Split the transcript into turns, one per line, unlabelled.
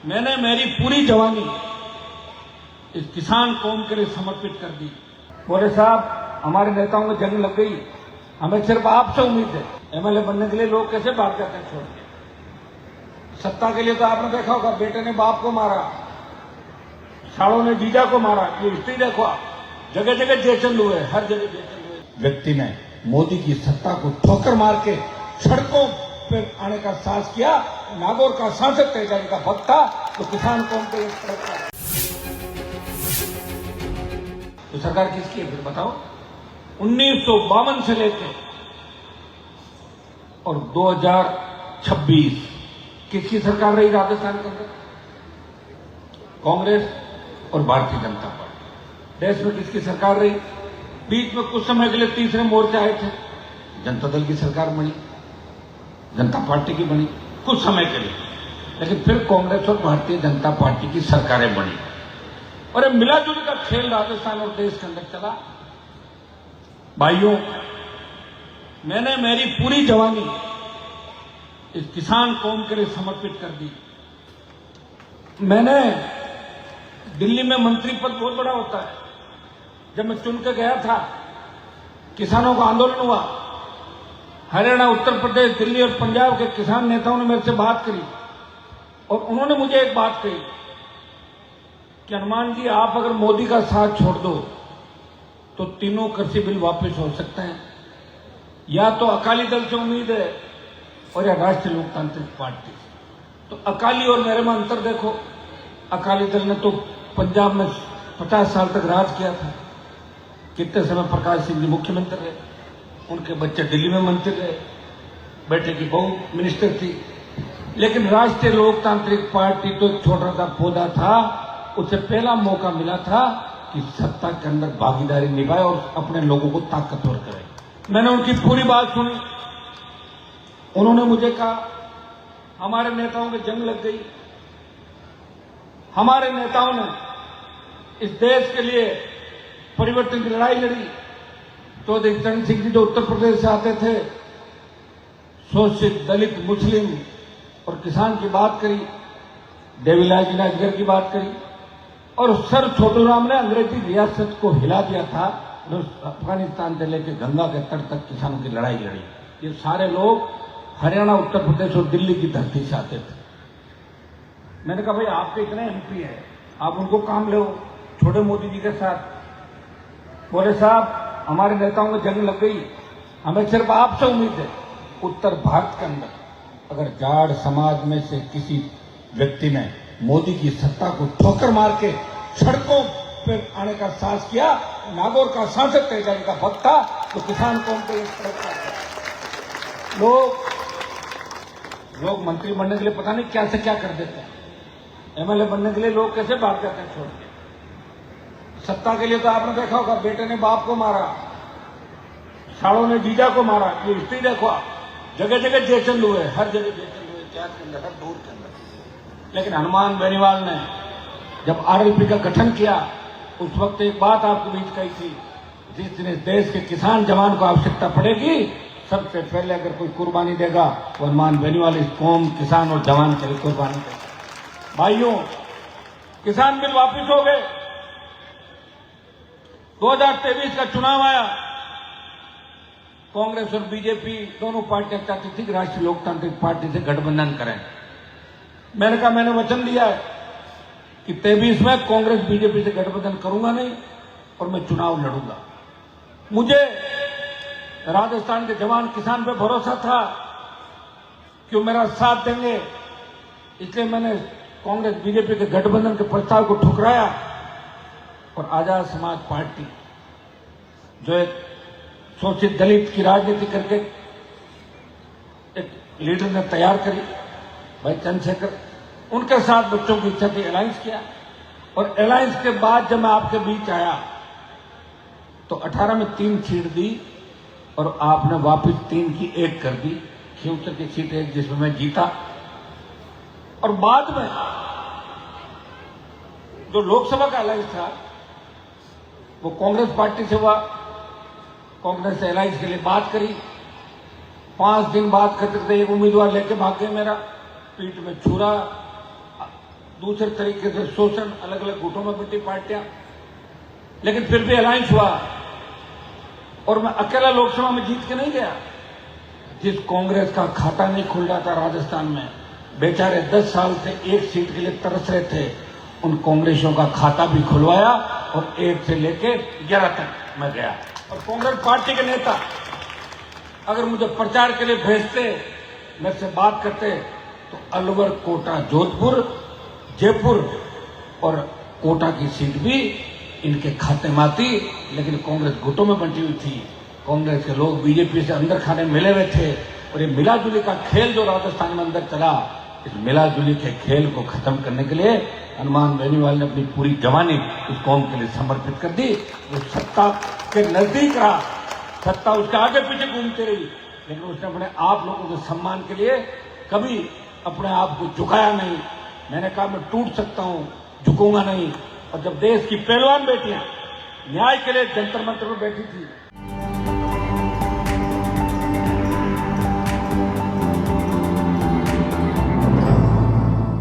मैंने मेरी पूरी जवानी इस किसान कौम के लिए समर्पित कर दी। बोले साहब हमारे नेताओं में जंग लग गई, हमें सिर्फ आपसे उम्मीद है। एमएलए बनने के लिए लोग कैसे भाग जाते हैं छोड़ के। सत्ता के लिए तो आपने देखा होगा, बेटे ने बाप को मारा, सालों ने जीजा को मारा। ये हिस्ट्री देखो आप, जगह जगह जेचल हुए, हर जगह जेचल हुए। व्यक्ति ने मोदी की सत्ता को ठोकर मार के सड़कों पे आने का साहस किया। नागौर का सांसद तय जाने का भक्त था, तो किसान कौम के तो सरकार किसकी है फिर बताओ। 1952 से लेकर और 2026 किसकी सरकार रही राजस्थान के अंदर? कांग्रेस और भारतीय जनता पार्टी। देश में किसकी सरकार रही? बीच में कुछ समय के लिए तीसरे मोर्चे आए थे, जनता दल की सरकार बनी, जनता पार्टी की बनी कुछ समय के लिए, लेकिन फिर कांग्रेस और भारतीय जनता पार्टी की सरकारें बनी और मिला जुली का खेल राजस्थान और देश के अंदर चला। भाइयों, मैंने मेरी पूरी जवानी इस किसान कौम के लिए समर्पित कर दी। मैंने दिल्ली में मंत्री पद बहुत बड़ा होता है। जब मैं चुन के गया था, किसानों का आंदोलन हुआ, हरियाणा, उत्तर प्रदेश, दिल्ली और पंजाब के किसान नेताओं ने मेरे से बात करी और उन्होंने मुझे एक बात कही कि हनुमान जी, आप अगर मोदी का साथ छोड़ दो तो तीनों कृषि बिल वापस हो सकते हैं। या तो अकाली दल से उम्मीद है और या राष्ट्रीय लोकतांत्रिक पार्टी से। तो अकाली और मेरे में अंतर देखो। अकाली दल ने तो पंजाब में 50 साल तक राज किया था। कितने समय प्रकाश सिंह जी मुख्यमंत्री रहे, उनके बच्चे दिल्ली में मंत्री रहे, बेटे की बहू मिनिस्टर थी। लेकिन राष्ट्रीय लोकतांत्रिक पार्टी तो एक छोटा सा पौधा था, उसे पहला मौका मिला था कि सत्ता के अंदर भागीदारी निभाए और अपने लोगों को ताकतवर करे। मैंने उनकी पूरी बात सुनी। उन्होंने मुझे कहा हमारे नेताओं में जंग लग गई, हमारे नेताओं ने इस देश के लिए परिवर्तन की लड़ाई लड़ी। चौधरी चरण सिंह जी जो उत्तर प्रदेश से आते थे, शोषित दलित, मुस्लिम और किसान की बात करी, देवीलाल जी ने अजगर की बात करी और सर छोटू राम ने अंग्रेजी रियासत को हिला दिया था। अफगानिस्तान से लेकर गंगा के तट तक किसानों की लड़ाई लड़ी। ये सारे लोग हरियाणा, उत्तर प्रदेश और दिल्ली की धरती से आते थे। मैंने कहा भाई आपके इतने एमपी हैं, आप उनको काम लो, छोड़े मोदी जी के साथ। बोले साहब हमारे नेताओं में जंग लग गई, हमें सिर्फ आपसे उम्मीद है। उत्तर भारत के अंदर अगर जाट समाज में से किसी व्यक्ति ने मोदी की सत्ता को ठोकर मार के सड़कों पे आने का साहस किया, नागौर का सांसद तय जाने का भक्त था, तो किसान कौम के लोग मंत्री बनने के लिए पता नहीं क्या से क्या कर देते हैं। एमएलए बनने के लिए लोग कैसे भाग जाते हैं छोड़ के। सत्ता के लिए तो आपने देखा होगा, बेटे ने बाप को मारा, सालों ने जीजा को मारा। ये हिस्ट्री देखो आप, जगह जगह जेचल हुए, हर जगह जेचल हुए, क्या के अंदर, हर दूर के अंदर। लेकिन हनुमान बेनीवाल ने जब आरएलपी का गठन किया, उस वक्त एक बात आपके बीच कही थी, जिस दिन इस देश के किसान जवान को आवश्यकता पड़ेगी, सबसे पहले अगर कोई कुर्बानी देगा तो हनुमान बेनीवाल इस कौम, किसान और जवान के लिए कुर्बानी देगा। भाइयों, किसान बिल वापिस हो गए। 2023 का चुनाव आया, कांग्रेस और बीजेपी दोनों पार्टियां चाहती थी कि राष्ट्रीय लोकतांत्रिक पार्टी से गठबंधन करें। मैंने कहा मैंने वचन दिया है कि 23 में कांग्रेस बीजेपी से गठबंधन करूंगा नहीं और मैं चुनाव लड़ूंगा। मुझे राजस्थान के जवान किसान पे भरोसा था कि वो मेरा साथ देंगे, इसलिए मैंने कांग्रेस बीजेपी के गठबंधन के प्रस्ताव को ठुकराया और आजाद समाज पार्टी जो एक शोषित दलित की राजनीति करके एक लीडर ने तैयार करी, भाई चंद्रशेखर, उनके साथ बच्चों की इच्छा थी, अलायंस किया। और अलायंस के बाद जब मैं आपके बीच आया तो 18 में 3 सीट दी और आपने वापस 3 की 1 कर दी। शिवसर की सीट एक जिसमें मैं जीता। और बाद में जो लोकसभा का अलायंस था वो कांग्रेस पार्टी से हुआ। कांग्रेस से अलायंस के लिए बात करी, 5 दिन बात करते थे, एक उम्मीदवार लेके भाग गए मेरा, पीठ में छुरा, दूसरे तरीके से शोषण, अलग अलग गुटों में बटी पार्टियां, लेकिन फिर भी अलायंस हुआ और मैं अकेला लोकसभा में जीत के नहीं गया। जिस कांग्रेस का खाता नहीं खुल रहा था राजस्थान में, बेचारे 10 साल से एक सीट के लिए तरस रहे थे, उन कांग्रेसियों का खाता भी खुलवाया और 1 से लेकर 11 तक मैं गया। और कांग्रेस पार्टी के नेता अगर मुझे प्रचार के लिए भेजते, मेरे से बात करते, तो अलवर, कोटा, जोधपुर, जयपुर और कोटा की सीट भी इनके खाते में आती, लेकिन कांग्रेस गुटों में बंटी हुई थी। कांग्रेस के लोग बीजेपी से अंदर खाने मिले हुए थे और ये मिलाजुली का खेल जो राजस्थान में अंदर चला, इस मिलाजुली के खेल को खत्म करने के लिए हनुमान बेनीवाल ने अपनी पूरी जवानी उस कौम के लिए समर्पित कर दी। वो सत्ता के नजदीक रहा, सत्ता उसके आगे पीछे घूमती रही, लेकिन उसने अपने आप लोगों के सम्मान के लिए कभी अपने आप को झुकाया नहीं। मैंने कहा मैं टूट सकता हूं, झुकूंगा नहीं। और जब देश की पहलवान बेटियां न्याय के लिए जंतर मंतर में बैठी थी,